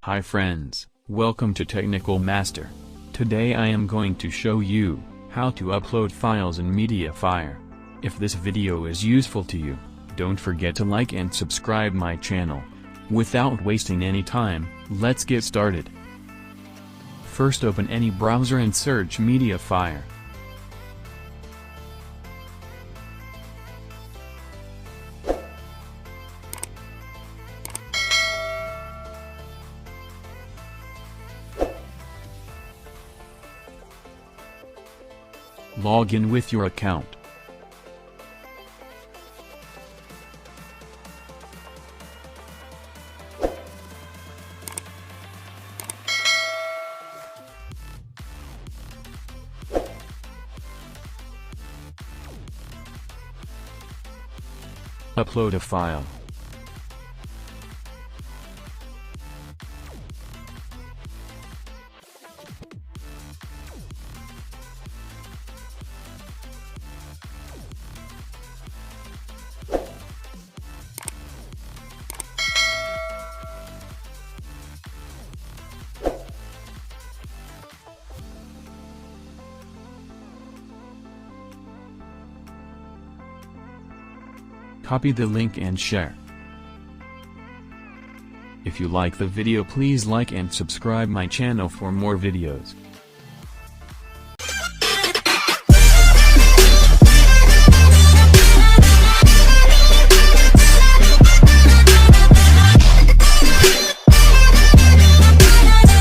Hi friends, welcome to Technical Master. Today I am going to show you how to upload files in MediaFire. If this video is useful to you, don't forget to like and subscribe my channel. Without wasting any time, let's get started. First, open any browser and search MediaFire. Log in with your account. Upload a file. Copy the link and share. If you like the video, please like and subscribe my channel for more videos.